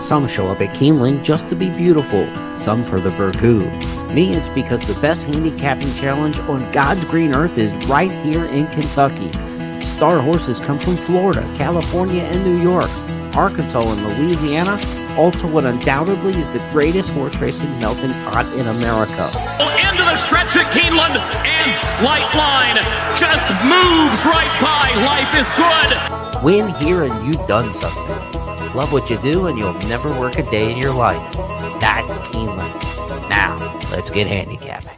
Some show up at Keeneland just to be beautiful, some for the burgoo. Me, it's because the best handicapping challenge on God's green earth is right here in Kentucky. Star horses come from Florida, California, and New York, Arkansas, and Louisiana, all to what undoubtedly is the greatest horse racing melting pot in America. Into the stretch at Keeneland, and Flight Line just moves right by. Life is good. Win here and you've done something. Love what you do and you'll never work a day in your life. That's Keeneland. Now, let's get handicapping.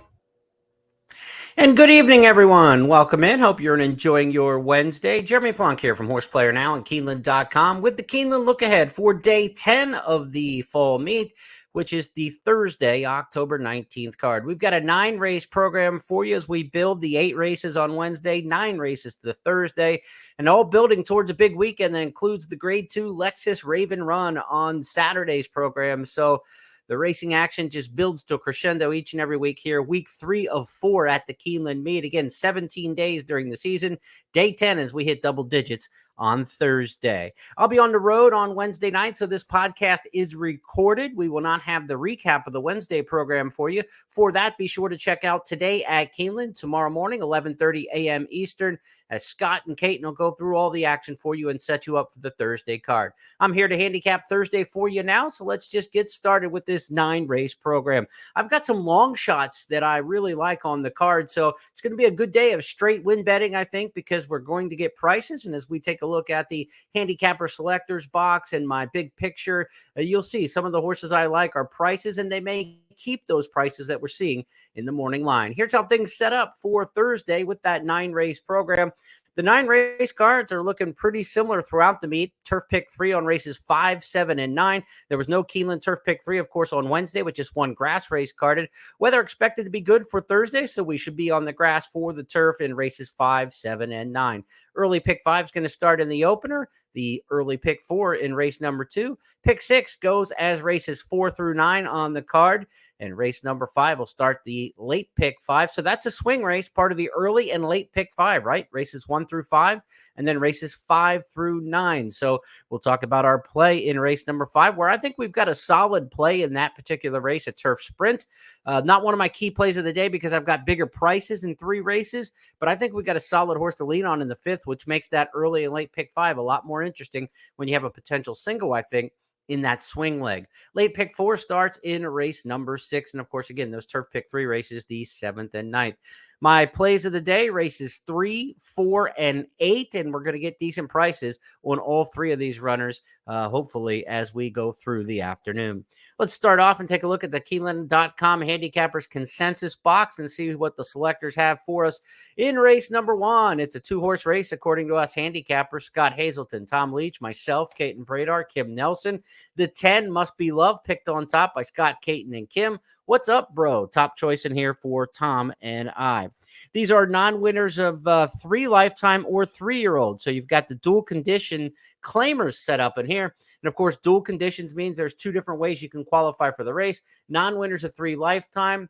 And good evening, everyone. Welcome in. Hope you're enjoying your Wednesday. Jeremy Plonk here from Horseplayer Now and Keeneland.com with the Keeneland look ahead for day 10 of the fall meet, which is the Thursday, October 19th card. We've got a 9-race program for you as we build the 8 races on Wednesday, 9 races to the Thursday, and all building towards a big weekend that includes the Grade 2 Lexus Raven Run on Saturday's program. So the racing action just builds to a crescendo each and every week here. Week 3 of 4 at the Keeneland meet. Again, 17 days during the season. Day 10 as we hit double digits on Thursday. I'll be on the road on Wednesday night, so this podcast is recorded. We will not have the recap of the Wednesday program for you. For that, be sure to check out Today at Keeneland tomorrow morning, 11:30 a.m. Eastern, as Scott and Kate will go through all the action for you and set you up for the Thursday card. I'm here to handicap Thursday for you now, so let's just get started with this 9-race program. I've got some long shots that I really like on the card, so it's going to be a good day of straight win betting, I think, because we're going to get prices, and as we take a look at the handicapper selectors box and my big picture, you'll see some of the horses I like are prices, and they may keep those prices that we're seeing in the morning line. Here's how things set up for Thursday with that 9-race program. The 9-race cards are looking pretty similar throughout the meet. Turf Pick 3 on races 5, 7, and 9. There was no Keeneland Turf Pick 3, of course, on Wednesday, with just one grass race carded. Weather expected to be good for Thursday, so we should be on the grass for the turf in races 5, 7, and 9. Early Pick 5 is going to start in the opener. The early Pick 4 in race number 2. Pick 6 goes as races 4 through 9 on the card. And race number 5 will start the late Pick 5. So that's a swing race, part of the early and late Pick 5, right? Races 1 through 5, and then races 5 through 9. So we'll talk about our play in race number 5, where I think we've got a solid play in that particular race, a turf sprint. Not one of my key plays of the day because I've got bigger prices in 3 races, but I think we've got a solid horse to lean on in the 5th, which makes that early and late Pick 5 a lot more interesting when you have a potential single, I think, in that swing leg. Late Pick 4 starts in race number 6. And of course, again, those Turf Pick 3 races, the 7th and 9th. My plays of the day, races 3, 4, and 8. And we're going to get decent prices on all 3 of these runners, hopefully, as we go through the afternoon. Let's start off and take a look at the Keeneland.com handicappers consensus box and see what the selectors have for us in race number 1. It's a 2-horse race, according to us handicappers: Scott Hazelton, Tom Leach, myself, Caton Pradar, Kim Nelson. The 10, Must Be Love, picked on top by Scott, Caton, and Kim. What's up, bro? Top choice in here for Tom and I. These are non-winners of 3 lifetime or 3-year-olds. So you've got the dual condition claimers set up in here. And of course, dual conditions means there's 2 different ways you can qualify for the race. Non-winners of 3 lifetime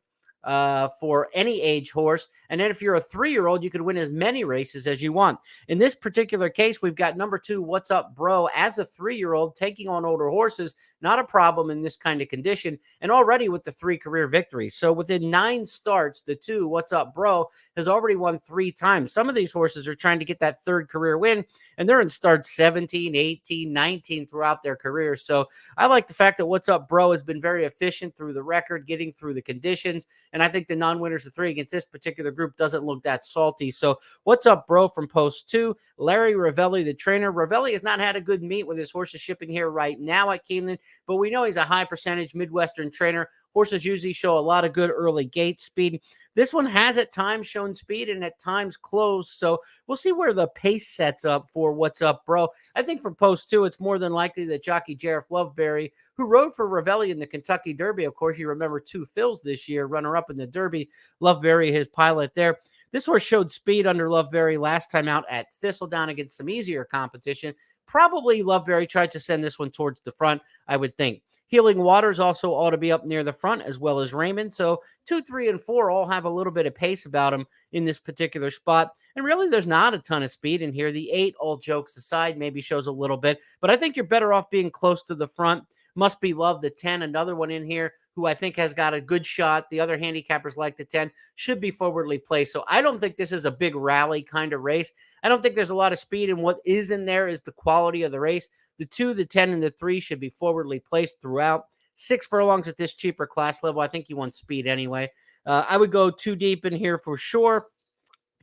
for any age horse. And then if you're a 3-year-old, you could win as many races as you want. In this particular case, we've got number 2, What's Up, Bro, as a 3-year-old taking on older horses. Not a problem in this kind of condition. And already with the 3 career victories. So within 9 starts, the 2, What's Up, Bro, has already won 3 times. Some of these horses are trying to get that 3rd career win, and they're in starts 17, 18, 19 throughout their career. So I like the fact that What's Up, Bro has been very efficient through the record, getting through the conditions. And I think the non-winners of 3 against this particular group doesn't look that salty. So What's Up, Bro, from post 2. Larry Ravelli, the trainer. Ravelli has not had a good meet with his horses shipping here right now at Keeneland, but we know he's a high percentage Midwestern trainer. Horses usually show a lot of good early gate speed. This one has at times shown speed and at times closed. So we'll see where the pace sets up for What's Up, Bro. I think for post 2, it's more than likely that jockey Jareth Loveberry, who rode for Ravelli in the Kentucky Derby, of course, you remember 2 fills this year, runner-up in the Derby, Loveberry, his pilot there. This horse showed speed under Loveberry last time out at Thistledown against some easier competition. Probably Loveberry tried to send this one towards the front, I would think. Healing Waters also ought to be up near the front, as well as Raymond. So 2, 3, and 4 all have a little bit of pace about them in this particular spot. And really, there's not a ton of speed in here. The 8, all jokes aside, maybe shows a little bit. But I think you're better off being close to the front. Must Be Love, the 10, another one in here who I think has got a good shot. The other handicappers like the 10, should be forwardly placed. So I don't think this is a big rally kind of race. I don't think there's a lot of speed, and what is in there is the quality of the race. The 2, the 10, and the 3 should be forwardly placed throughout. 6 furlongs at this cheaper class level. I think you want speed anyway. I would go 2 deep in here for sure.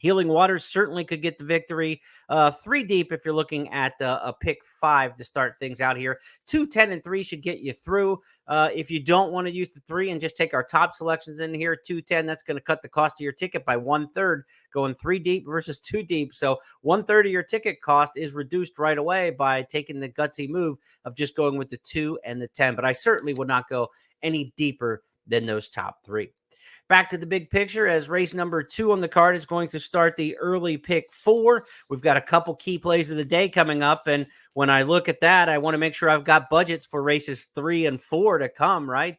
Healing Waters certainly could get the victory. 3 deep if you're looking at a pick 5 to start things out here. 2, 10, and 3 should get you through. If you don't want to use the 3 and just take our top selections in here, 2, 10, that's going to cut the cost of your ticket by 1/3, going 3 deep versus 2 deep. So 1/3 of your ticket cost is reduced right away by taking the gutsy move of just going with the 2 and the 10. But I certainly would not go any deeper than those top 3. Back to the big picture, as race number 2 on the card is going to start the early pick 4. We've got a couple key plays of the day coming up, and when I look at that, I want to make sure I've got budgets for races 3 and 4 to come, right?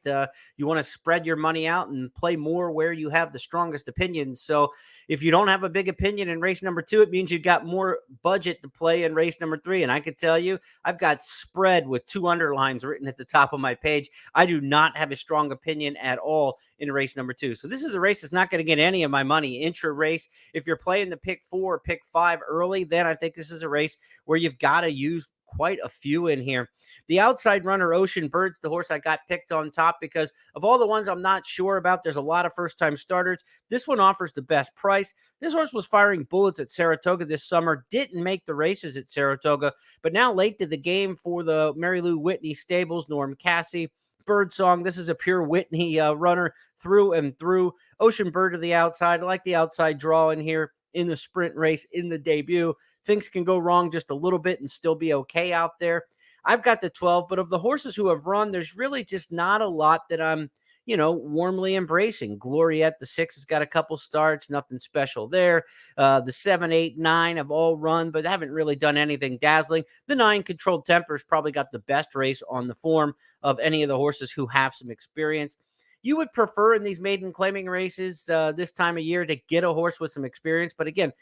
You want to spread your money out and play more where you have the strongest opinions. So if you don't have a big opinion in race number 2, it means you've got more budget to play in race number 3. And I could tell you, I've got spread with 2 underlines written at the top of my page. I do not have a strong opinion at all in race number 2. So this is a race that's not going to get any of my money. Intra race, if you're playing the pick 4 or pick 5 early, then I think this is a race where you've got to use quite a few in here. The outside runner, Ocean Bird's the horse I got picked on top because of all the ones I'm not sure about. There's a lot of first-time starters. This one offers the best price. This horse was firing bullets at Saratoga this summer, didn't make the races at Saratoga, but now late to the game for the Mary Lou Whitney stables, Norm Cassie, Birdsong. This is a pure Whitney runner through and through. Ocean Bird to the outside. I like the outside draw in here in the sprint race in the debut. Things can go wrong just a little bit and still be okay out there. I've got the 12, but of the horses who have run, there's really just not a lot that I'm, warmly embracing. Gloriette, the 6, has got a couple starts, nothing special there. The 7, 8, 9 have all run, but haven't really done anything dazzling. The 9, Controlled Temper's probably got the best race on the form of any of the horses who have some experience. You would prefer in these maiden claiming races this time of year to get a horse with some experience. But again,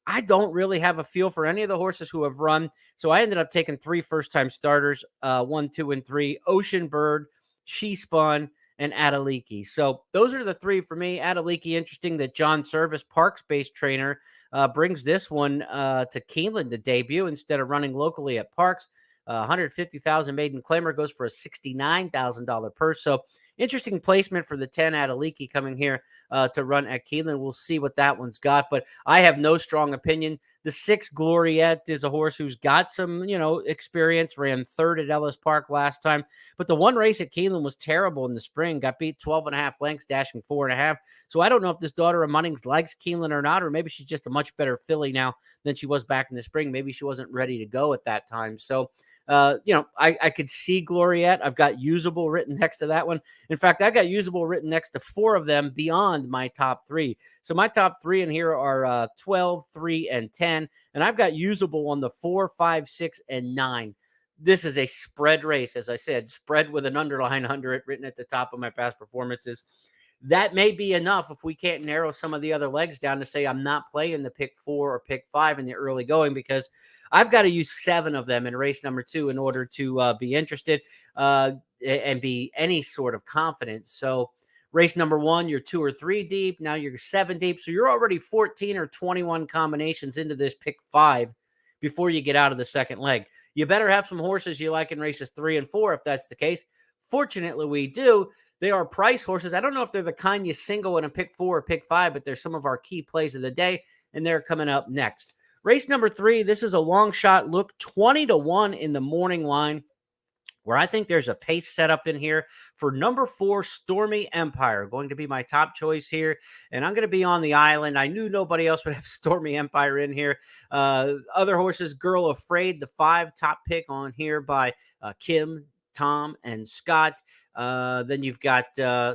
I don't really have a feel for any of the horses who have run. So I ended up taking 3 first-time starters, 1, 2, and 3. Ocean Bird, She Spun, and Adeliki. So those are the 3 for me. Adeliki, interesting that John Service, Parks-based trainer, brings this one to Keeneland to debut instead of running locally at Parks. 150,000 maiden claimer goes for a $69,000 purse. So interesting placement for the 10 Adeliki coming here to run at Keeneland. We'll see what that one's got, but I have no strong opinion. The 6 Gloriette is a horse who's got some, experience, ran 3rd at Ellis Park last time, but the one race at Keeneland was terrible in the spring, got beat 12.5 lengths, dashing 4.5. So I don't know if this daughter of Munnings likes Keeneland or not, or maybe she's just a much better filly now than she was back in the spring. Maybe she wasn't ready to go at that time. So, I could see Gloriette. I've got usable written next to that one. In fact, I got usable written next to 4 of them beyond my top 3. So my top 3 in here are 12, 3, and 10. And I've got usable on the 4, 5, 6, and 9. This is a spread race, as I said, spread with an underline under it written at the top of my past performances. That may be enough if we can't narrow some of the other legs down to say I'm not playing the pick 4 or pick 5 in the early going, because I've got to use 7 of them in race number 2 in order to be interested and be any sort of confident. So race number 1, you're 2 or 3 deep. Now you're 7 deep. So you're already 14 or 21 combinations into this pick 5 before you get out of the second leg. You better have some horses you like in races 3 and 4 if that's the case. Fortunately, we do. They are price horses. I don't know if they're the kind you single in a pick 4 or pick 5, but they're some of our key plays of the day, and they're coming up next. Race number 3, this is a long shot look, 20-1 in the morning line, where I think there's a pace setup in here for number 4, Stormy Empire, going to be my top choice here. And I'm going to be on the island. I knew nobody else would have Stormy Empire in here. Other horses, Girl Afraid, the 5, top pick on here by Kim, Tom, and Scott. Then you've got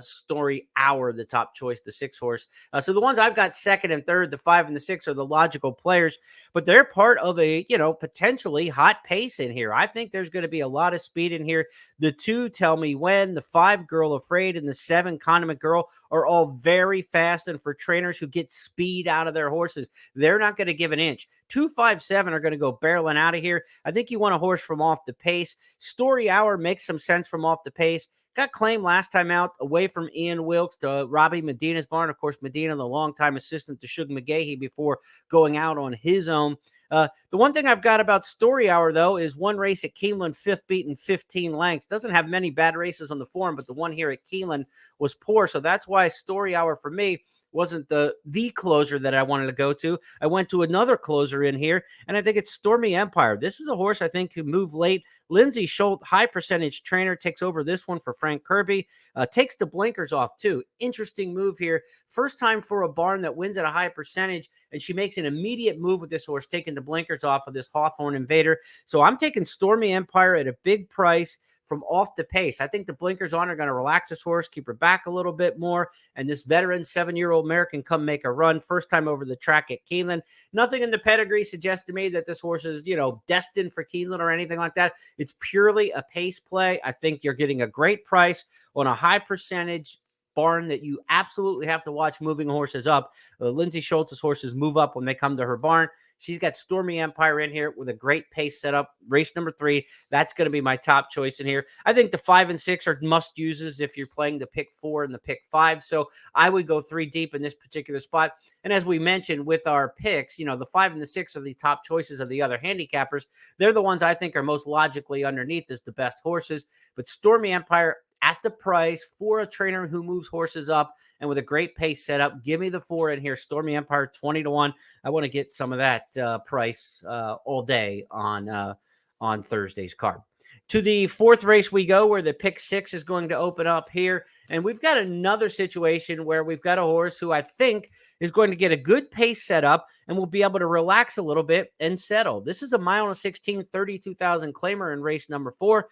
Story Hour, the top choice, the 6 horse. So the ones I've got second and third, the 5 and the 6 are the logical players, but they're part of a, potentially hot pace in here. I think there's going to be a lot of speed in here. The 2 Tell Me When, the 5 Girl Afraid, and the 7 Condiment Girl are all very fast. And for trainers who get speed out of their horses, they're not going to give an inch. 2, 5, 7 are going to go barreling out of here. I think you want a horse from off the pace. Story Hour makes some sense from off the pace. Got claimed last time out away from Ian Wilkes to Robbie Medina's barn. Of course, Medina, the longtime assistant to Shug McGahee before going out on his own. The one thing I've got about Story Hour, though, is one race at Keeneland, 5th beaten 15 lengths. Doesn't have many bad races on the form, but the one here at Keeneland was poor. So that's why Story Hour for me wasn't the closer that I wanted to go to. I went to another closer in here, and I think it's Stormy Empire. This is a horse I think could move late. Lindsay Schultz, high percentage trainer, takes over this one for Frank Kirby. Takes the blinkers off, too. Interesting move here. First time for a barn that wins at a high percentage, and she makes an immediate move with this horse, taking the blinkers off of this Hawthorne Invader. So I'm taking Stormy Empire at a big price from off the pace. I think the blinkers on are going to relax this horse, keep her back a little bit more, and this veteran 7-year-old mare can come make a run. First time over the track at Keeneland. Nothing in the pedigree suggests to me that this horse is, destined for Keeneland or anything like that. It's purely a pace play. I think you're getting a great price on a high percentage barn that you absolutely have to watch moving horses up. Lindsay Schultz's horses move up when they come to her barn. She's got Stormy Empire in here with a great pace setup. Race number 3, that's going to be my top choice in here. I think the 5 and 6 are must uses if you're playing the pick 4 and the pick 5. So I would go 3 deep in this particular spot. And as we mentioned with our picks, the 5 and the 6 are the top choices of the other handicappers. They're the ones I think are most logically underneath as the best horses. But Stormy Empire, at the price for a trainer who moves horses up and with a great pace setup, give me the 4 in here. Stormy Empire 20-1. I want to get some of that price all day on Thursday's card. To the 4th race we go, where the pick 6 is going to open up here. And we've got another situation where we've got a horse who I think is going to get a good pace set up and will be able to relax a little bit and settle. This is a 1:16, 32,000 claimer in race number 4.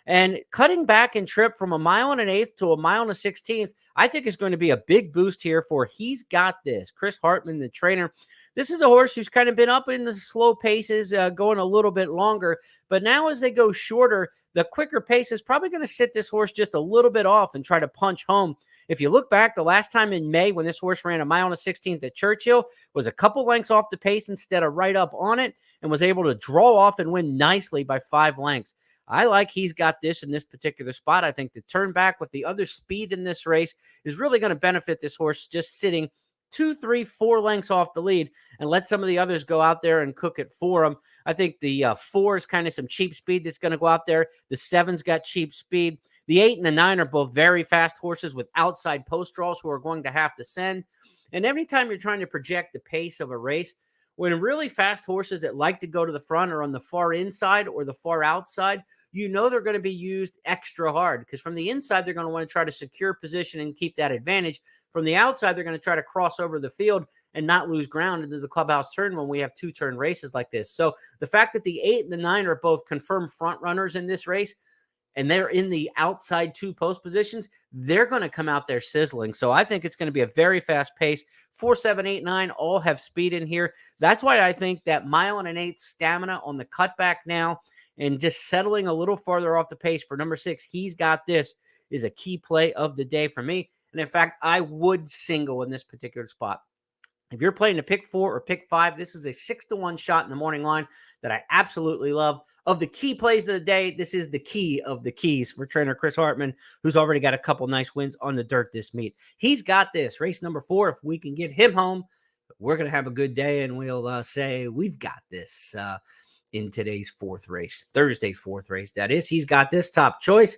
And cutting back in trip from 1 1/8 to 1 1/16, I think is going to be a big boost here for He's Got This. Chris Hartman, the trainer. This is a horse who's kind of been up in the slow paces, going a little bit longer. But now as they go shorter, the quicker pace is probably going to sit this horse just a little bit off and try to punch home. If you look back, the last time in May when this horse ran 1 1/16 at Churchill was a couple lengths off the pace instead of right up on it, and was able to draw off and win nicely by 5 lengths. I like He's Got This in this particular spot. I think the turn back with the other speed in this race is really going to benefit this horse just sitting 2, 3, 4 lengths off the lead and let some of the others go out there and cook it for him. I think the 4 is kind of some cheap speed that's going to go out there. The 7's got cheap speed. The 8 and the 9 are both very fast horses with outside post draws who are going to have to send. And every time you're trying to project the pace of a race, when really fast horses that like to go to the front are on the far inside or the far outside, they're going to be used extra hard because from the inside, they're going to want to try to secure position and keep that advantage. From the outside, they're going to try to cross over the field and not lose ground into the clubhouse turn when we have 2-turn races like this. So the fact that the 8 and the 9 are both confirmed front runners in this race, and they're in the outside 2 post positions, they're going to come out there sizzling. So I think it's going to be a very fast pace. 4, 7, 8, 9 all have speed in here. That's why I think that 1 1/8 stamina on the cutback now and just settling a little farther off the pace for number 6, He's Got This, is a key play of the day for me. And in fact, I would single in this particular spot. If you're playing a pick 4 or pick 5, this is a 6-1 shot in the morning line that I absolutely love. Of the key plays of the day, this is the key of the keys for trainer Chris Hartman, who's already got a couple nice wins on the dirt this meet. He's Got This. Race number 4, if we can get him home, we're going to have a good day, and we'll say we've got this in today's 4th race, Thursday's 4th race. That is, He's Got This, top choice.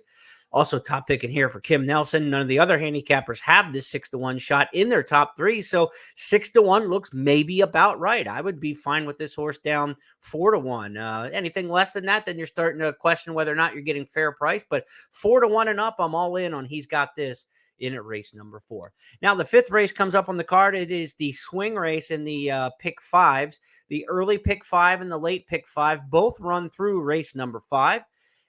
Also top pick in here for Kim Nelson. None of the other handicappers have this 6-1 shot in their top 3. So 6-1 looks maybe about right. I would be fine with this horse down 4-1. Anything less than that, then you're starting to question whether or not you're getting fair price. But 4-1 and up, I'm all in on He's Got This in at race number 4. Now, the 5th race comes up on the card. It is the swing race in the pick 5s. The early pick 5 and the late pick 5 both run through race number 5.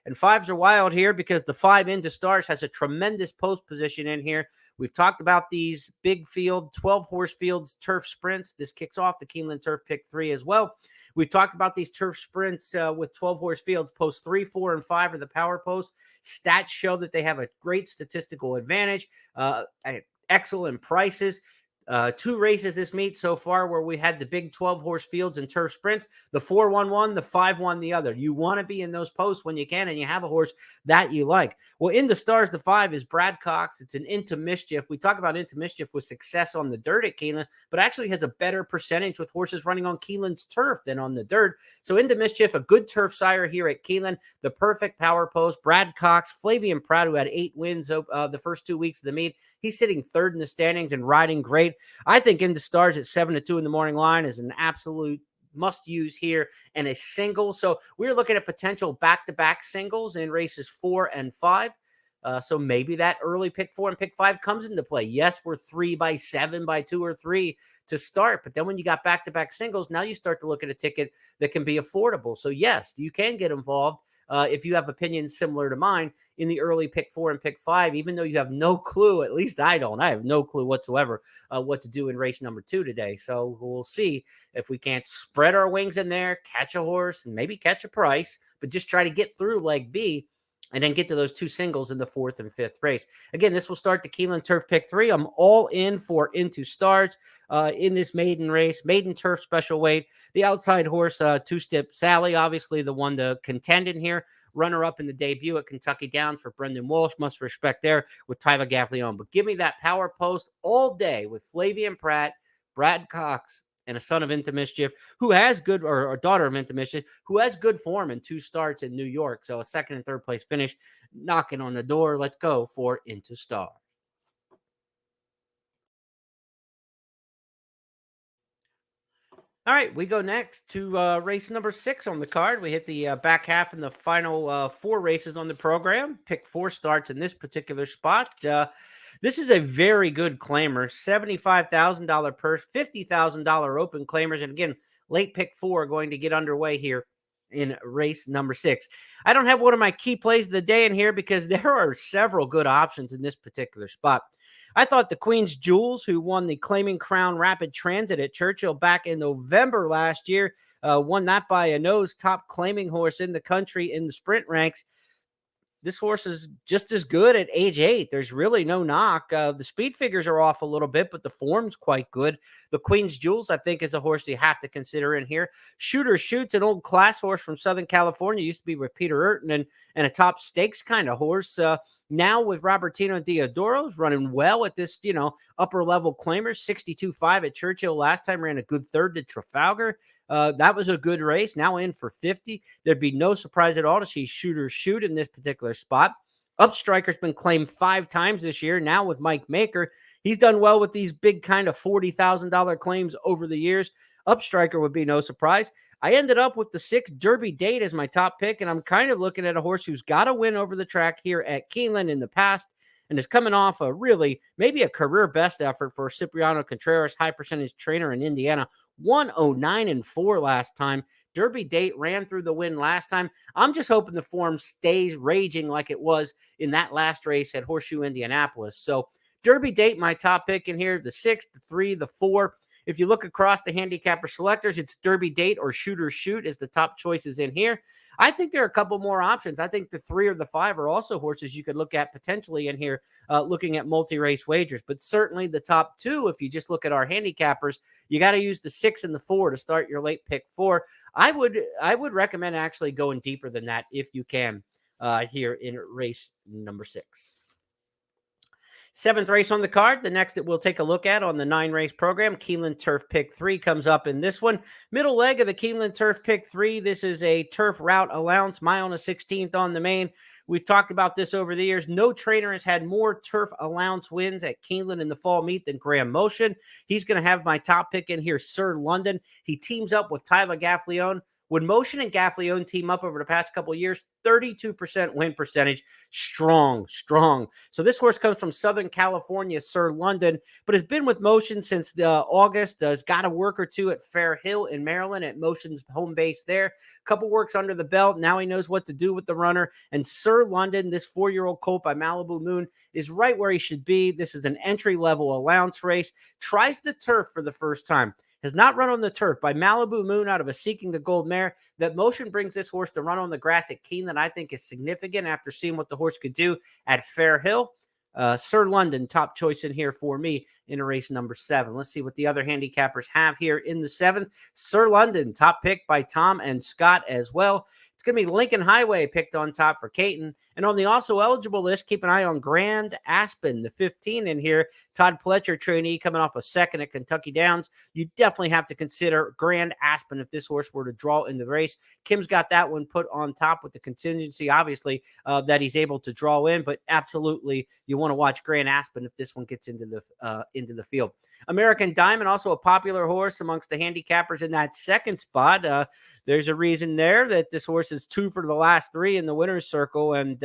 And fives are wild here because the 5 into stars has a tremendous post position in here. We've talked about these big field, 12 horse fields, turf sprints. This kicks off the Keeneland Turf Pick 3 as well. We've talked about these turf sprints with 12 horse fields. Post 3, 4, and 5 are the power posts. Stats show that they have a great statistical advantage, at excellent prices. 2 races this meet so far where we had the big 12 horse fields and turf sprints. The 4 won one, the 5 won the other. You want to be in those posts when you can, and you have a horse that you like. Well, in the stars, the 5 is Brad Cox. It's an Into Mischief. We talk about Into Mischief with success on the dirt at Keeneland, but actually has a better percentage with horses running on Keeneland's turf than on the dirt. So Into Mischief, a good turf sire here at Keeneland, the perfect power post. Brad Cox, Flavian Pratt, who had 8 wins the first 2 weeks of the meet. He's sitting 3rd in the standings and riding great. I think In the Stars at 7-2 in the morning line is an absolute must use here and a single. So we're looking at potential back-to-back singles in races 4 and 5. So maybe that early pick 4 and pick 5 comes into play. Yes, we're 3 by 7 by 2 or 3 to start. But then when you got back-to-back singles, now you start to look at a ticket that can be affordable. So yes, you can get involved if you have opinions similar to mine in the early pick 4 and pick 5, even though you have no clue. At least I don't. I have no clue whatsoever what to do in race number 2 today. So we'll see if we can't spread our wings in there, catch a horse, and maybe catch a price, but just try to get through leg B and then get to those 2 singles in the 4th and 5th race. Again, this will start the Keeneland Turf Pick 3. I'm all in for Into Stars in this maiden race, maiden turf special weight. The outside horse, Two-Step Sally, obviously the one to contend in here. Runner-up in the debut at Kentucky Downs for Brendan Walsh. Must respect there with Tyler Gaffleon. But give me that power post all day with Flavian Pratt, Brad Cox, and a son of Into Mischief, who has good, or a daughter of Into Mischief, who has good form in 2 starts in New York. So a 2nd and 3rd place finish, knocking on the door. Let's go for Into Stars. All right, we go next to race number 6 on the card. We hit the back half in the final 4 races on the program. Pick 4 starts in this particular spot. This is a very good claimer, $75,000 purse, $50,000 open claimers. And again, late pick 4 going to get underway here in race number 6. I don't have one of my key plays of the day in here because there are several good options in this particular spot. I thought the Queen's Jewels, who won the Claiming Crown Rapid Transit at Churchill back in November last year, won that by a nose, top claiming horse in the country in the sprint ranks. This horse is just as good at age 8. There's really no knock. The speed figures are off a little bit, but the form's quite good. The Queen's Jewels, I think, is a horse you have to consider in here. Shooter Shoots, an old class horse from Southern California, used to be with Peter Urton and a top stakes kind of horse. Now with Robertino Diodoro's running well at this, upper level claimer, 62.5 at Churchill last time, ran a good 3rd to Trafalgar. That was a good race. Now in for 50. There'd be no surprise at all to see Shooter Shoot in this particular spot. Upstriker's been claimed 5 times this year. Now with Mike Maker, he's done well with these big kind of $40,000 claims over the years. Upstriker would be no surprise. I ended up with the 6 Derby Date as my top pick, and I'm kind of looking at a horse who's got a win over the track here at Keeneland in the past and is coming off a really, maybe a career best effort for Cipriano Contreras, high percentage trainer in Indiana. 109-4 last time. Derby Date ran through the win last time. I'm just hoping the form stays raging like it was in that last race at Horseshoe Indianapolis. So Derby Date, my top pick in here, the 6, the 3, the 4. If you look across the handicapper selectors, it's Derby Date or Shooter Shoot as the top choices in here. I think there are a couple more options. I think the 3 or the 5 are also horses you could look at potentially in here, looking at multi-race wagers. But certainly the top 2, if you just look at our handicappers, you got to use the 6 and the 4 to start your late pick 4. I would recommend actually going deeper than that if you can here in race number 6. 7th race on the card, the next that we'll take a look at on the 9-race program, Keeneland Turf Pick 3 comes up in this one. Middle leg of the Keeneland Turf Pick 3. This is a turf route allowance, mile and a 16th on the main. We've talked about this over the years. No trainer has had more turf allowance wins at Keeneland in the fall meet than Graham Motion. He's going to have my top pick in here, Sir London. He teams up with Tyler Gaffleon. When Motion and Gaffleone team up over the past couple of years, 32% win percentage. Strong, strong. So this horse comes from Southern California, Sir London, but has been with Motion since August. Has got a work or two at Fair Hill in Maryland at Motion's home base there. Couple works under the belt. Now he knows what to do with the runner. And Sir London, this 4-year-old colt by Malibu Moon, is right where he should be. This is an entry-level allowance race. Tries the turf for the first time. Has not run on the turf. By Malibu Moon out of a Seeking the Gold mare. That Motion brings this horse to run on the grass at Keeneland, I think is significant after seeing what the horse could do at Fair Hill. Sir London, top choice in here for me in race number 7. Let's see what the other handicappers have here in the 7th. Sir London, top pick by Tom and Scott as well. It's going to be Lincoln Highway picked on top for Caton. And on the also eligible list, keep an eye on Grand Aspen, the 15 in here. Todd Pletcher, trainee, coming off a second at Kentucky Downs. You definitely have to consider Grand Aspen if this horse were to draw in the race. Kim's got that one put on top with the contingency, obviously, that he's able to draw in. But absolutely, you want to watch Grand Aspen if this one gets into the field. American Diamond, also a popular horse amongst the handicappers in that second spot. There's a reason there that this horse is 2 for the last 3 in the winner's circle and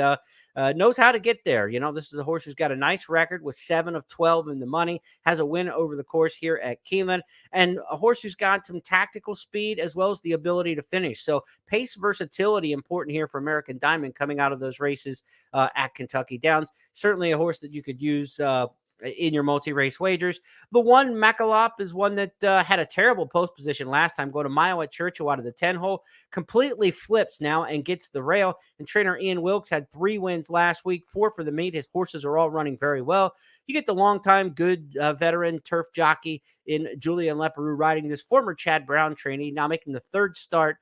knows how to get there. You know, this is a horse who's got a nice record with 7 of 12 in the money, has a win over the course here at Keeneland, and a horse who's got some tactical speed as well as the ability to finish. So pace versatility important here for American Diamond coming out of those races at Kentucky Downs. Certainly a horse that you could use in your multi-race wagers. The one, Macalop, is one that had a terrible post position last time. Go to mile at Churchill out of the 10-hole. Completely flips now and gets the rail. And trainer Ian Wilkes had 3 wins last week, 4 for the meet. His horses are all running very well. You get the longtime good veteran turf jockey in Julian Leparoux riding this former Chad Brown trainee, now making the 3rd start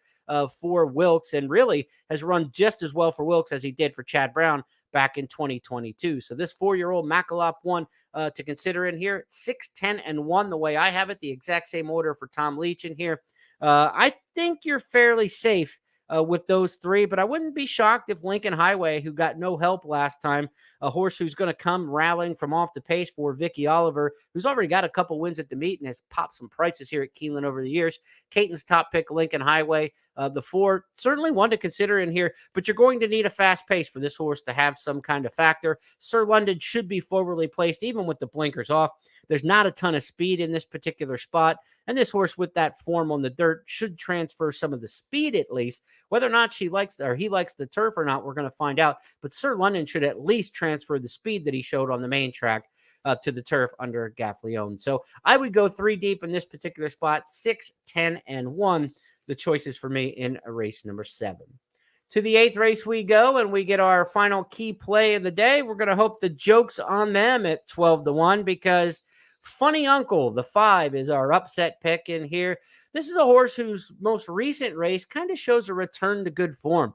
for Wilkes, and really has run just as well for Wilkes as he did for Chad Brown back in 2022. So this 4-year-old Macalop one to consider in here, 6, 10, and 1, the way I have it, the exact same order for Tom Leach in here. I think you're fairly safe with those 3, but I wouldn't be shocked if Lincoln Highway, who got no help last time, a horse who's going to come rallying from off the pace for Vicky Oliver, who's already got a couple wins at the meet and has popped some prices here at Keeneland over the years. Caton's top pick, Lincoln Highway. The 4, certainly one to consider in here, but you're going to need a fast pace for this horse to have some kind of factor. Sir London should be forwardly placed, even with the blinkers off. There's not a ton of speed in this particular spot, and this horse with that form on the dirt should transfer some of the speed at least. Whether or not he likes the turf or not, we're going to find out. But Sir London should at least transfer the speed that he showed on the main track to the turf under Gaffleone. So I would go 3 deep in this particular spot, 6, 10, and 1. The choices for me in race number 7. To the 8th race we go, and we get our final key play of the day. We're going to hope the joke's on them at 12-1 because Funny Uncle, the 5, is our upset pick in here. This is a horse whose most recent race kind of shows a return to good form.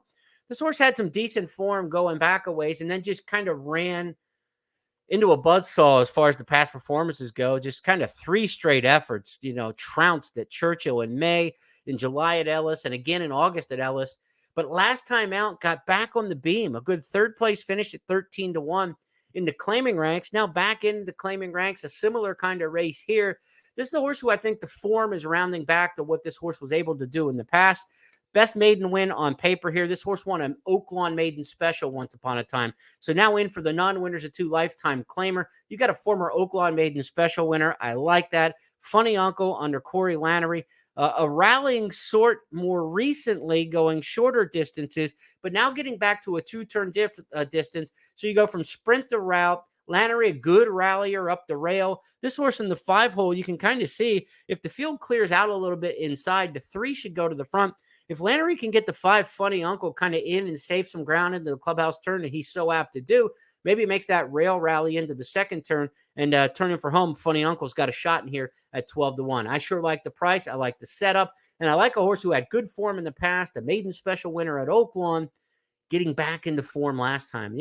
This horse had some decent form going back a ways and then just kind of ran into a buzzsaw as far as the past performances go. Just kind of 3 straight efforts, trounced at Churchill in May, in July at Ellis, and again in August at Ellis. But last time out, got back on the beam. A good 3rd place finish at 13-1 in the claiming ranks. Now back into the claiming ranks, a similar kind of race here. This is a horse who I think the form is rounding back to what this horse was able to do in the past. Best maiden win on paper here. This horse won an Oaklawn Maiden Special once upon a time. So now in for the non-winners of 2 lifetime claimer. You got a former Oaklawn Maiden Special winner. I like that. Funny Uncle under Corey Lannery. A rallying sort more recently, going shorter distances, but now getting back to a 2-turn distance. So you go from sprint to route. Lannery, a good rallier up the rail. This horse in the 5-hole, you can kind of see if the field clears out a little bit inside, the 3 should go to the front. If Lannery can get the 5 Funny Uncle kind of in and save some ground into the clubhouse turn that he's so apt to do, maybe it makes that rail rally into the second turn and turning for home. Funny Uncle's got a shot in here at 12-1. I sure like the price. I like the setup. And I like a horse who had good form in the past, a maiden special winner at Oaklawn, getting back into form last time.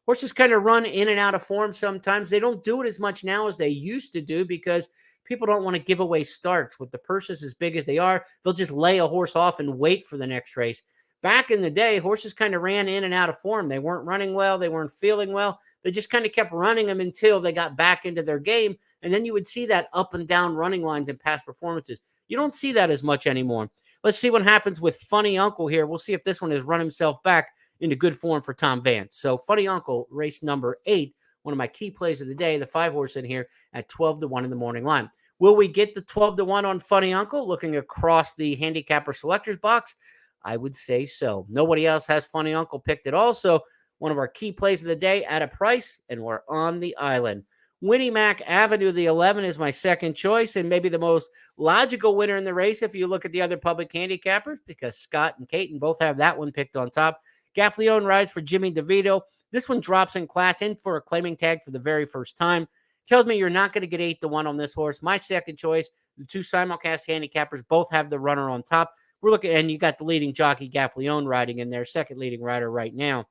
Horses kind of run in and out of form sometimes. They don't do it as much now as they used to do because people don't want to give away starts. With the purses as big as they are, they'll just lay a horse off and wait for the next race. Back in the day, horses kind of ran in and out of form. They weren't running well. They weren't feeling well. They just kind of kept running them until they got back into their game. And then you would see that up and down running lines in past performances. You don't see that as much anymore. Let's see what happens with Funny Uncle here. We'll see if this one has run himself back into good form for Tom Vance. So Funny Uncle, race number 8, one of my key plays of the day, the 5-horse in here at 12-1 in the morning line. Will we get the 12-1 on Funny Uncle looking across the handicapper selectors box? I would say so. Nobody else has Funny Uncle picked at all. So one of our key plays of the day at a price, and we're on the island. Winnie Mac Avenue, the 11, is my second choice and maybe the most logical winner in the race if you look at the other public handicappers, because Scott and Caton both have that one picked on top. Gaffleone rides for Jimmy DeVito. This one drops in class, in for a claiming tag for the very first time. Tells me you're not going to get 8-1 on this horse. My second choice, the two simulcast handicappers both have the runner on top. We're looking, and you got the leading jockey Gaffleone riding in there, second leading rider right now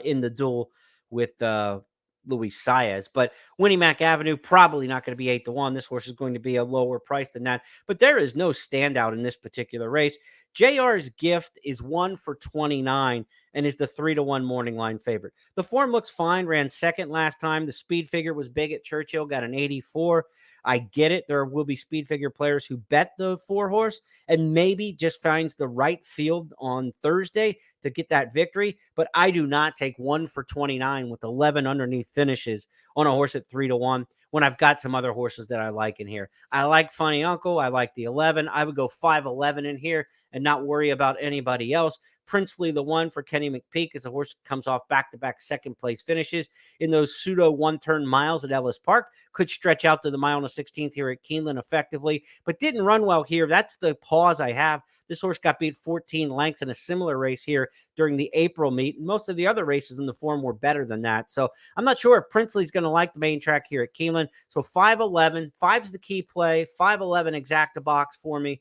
in the duel with Luis Saez. But Winnie Mac Avenue, probably not going to be 8-1. This horse is going to be a lower price than that. But there is no standout in this particular race. JR's Gift is 1 for 29 and is the 3-1 morning line favorite. The form looks fine. Ran second last time. The speed figure was big at Churchill, got an 84. I get it. There will be speed figure players who bet the 4-horse and maybe just finds the right field on Thursday to get that victory. But I do not take 1 for 29 with 11 underneath finishes on a horse at 3-1 when I've got some other horses that I like in here. I like Funny Uncle. I like the 11. I would go 5-11 in here and not worry about anybody else. Princely, the 1 for Kenny McPeak, as the horse comes off back-to-back second-place finishes in those pseudo one-turn miles at Ellis Park. Could stretch out to the mile and a 16th here at Keeneland effectively, but didn't run well here. That's the pause I have. This horse got beat 14 lengths in a similar race here during the April meet, and most of the other races in the form were better than that. So I'm not sure if Princely's going to like the main track here at Keeneland. So 5-11. 5's the key play. 5-11 exacta box for me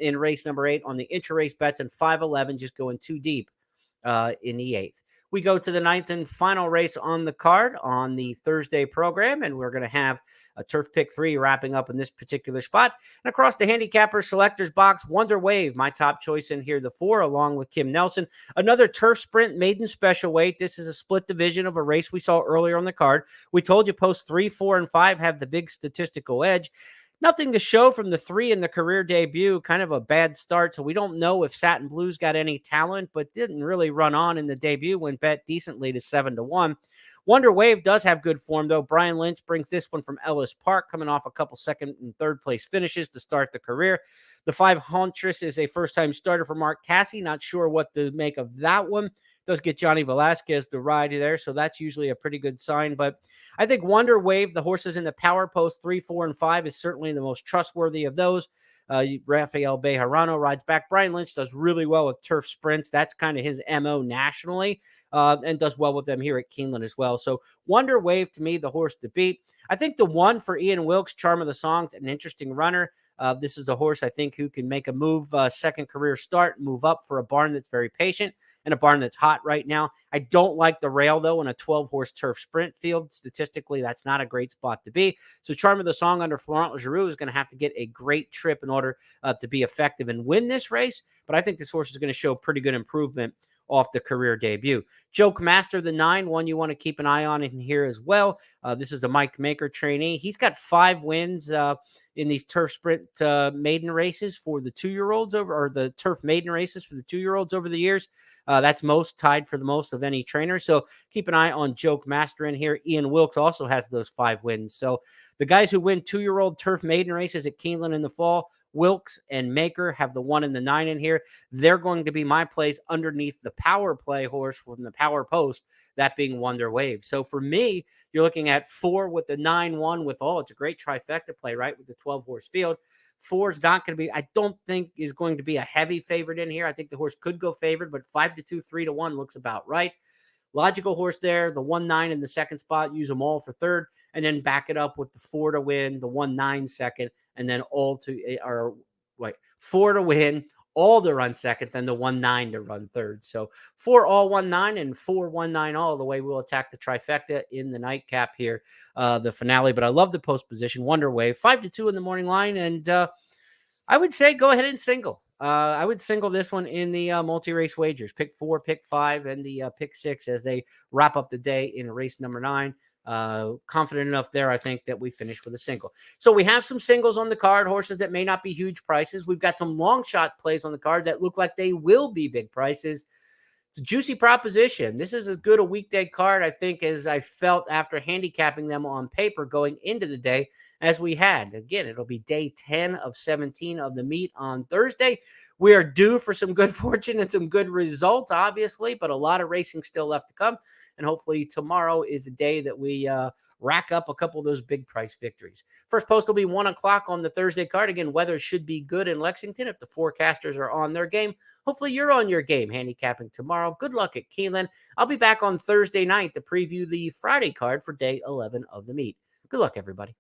in race number 8 on the intra-race bets, and 5-11 just going too deep in the 8th. We go to the 9th and final race on the card on the Thursday program, and we're going to have a Turf Pick 3 wrapping up in this particular spot. And across the handicapper selectors box, Wonder Wave, my top choice in here, the 4, along with Kim Nelson. Another Turf Sprint maiden special weight. This is a split division of a race we saw earlier on the card. We told you posts 3, 4, and 5 have the big statistical edge. Nothing to show from the 3 in the career debut. Kind of a bad start, so we don't know if Satin Blue's got any talent, but didn't really run on in the debut when bet decently to 7-1. Wonder Wave does have good form, though. Brian Lynch brings this one from Ellis Park, coming off a couple second and third place finishes to start the career. The 5 Huntress is a first-time starter for Mark Cassie. Not sure what to make of that one. Does get Johnny Velasquez to ride there, so that's usually a pretty good sign. But I think Wonder Wave, the horses in the power post 3, 4, and 5, is certainly the most trustworthy of those. Rafael Bejarano rides back. Brian Lynch does really well with turf sprints. That's kind of his MO nationally, and does well with them here at Keeneland as well. So Wonder Wave, to me, the horse to beat. I think the 1 for Ian Wilkes, Charm of the Songs, an interesting runner. This is a horse, I think, who can make a move, second career start, move up for a barn that's very patient and a barn that's hot right now. I don't like the rail, though, in a 12-horse turf sprint field. Statistically, that's not a great spot to be. So Charm of the Song under Florent Leroux is going to have to get a great trip in order to be effective and win this race. But I think this horse is going to show pretty good improvement off the career debut. Joke Master, the 9, one you want to keep an eye on in here as well. This is a Mike Maker trainee. He's got 5 wins in these turf sprint maiden races for the 2-year-olds or the turf maiden races for the 2-year-olds over the years. That's tied for the most of any trainer. So keep an eye on Joke Master in here. Ian Wilkes also has those 5 wins. So the guys who win 2-year-old turf maiden races at Keeneland in the fall, Wilkes and Maker have the 1 and the 9 in here. They're going to be my plays underneath the power play horse from the power post, that being Wonder Wave. So for me, you're looking at 4 with the 9-1 with all. It's a great trifecta play, right, with the 12-horse field. 4 is not going to be, I don't think is going to be a heavy favorite in here. I think the horse could go favored, but 5-2, 3-1 looks about right. Logical horse there, the 1-9 in the second spot, use them all for third, and then back it up with the 4 to win, the 1-9 second, and then 4 to win, all to run second, then the 1-9 to run third. So 4 all 1-9 and 4 1-9 all, the way we'll attack the trifecta in the nightcap here, the finale. But I love the post position. Wonder Wave, 5-2 in the morning line, and I would say go ahead and single. I would single this one in the multi-race wagers. Pick 4, pick 5, and the pick 6 as they wrap up the day in race number 9. confident enough there, I think, that we finish with a single. So we have some singles on the card, horses that may not be huge prices. We've got some long shot plays on the card that look like they will be big prices. It's a juicy proposition. This is as good a weekday card, I think, as I felt after handicapping them on paper going into the day as we had. Again, it'll be day 10 of 17 of the meet on Thursday. We are due for some good fortune and some good results, obviously, but a lot of racing still left to come. And hopefully tomorrow is a day that we rack up a couple of those big price victories. First post will be 1 o'clock on the Thursday card. Again, weather should be good in Lexington if the forecasters are on their game. Hopefully you're on your game handicapping tomorrow. Good luck at Keeneland. I'll be back on Thursday night to preview the Friday card for day 11 of the meet. Good luck, everybody.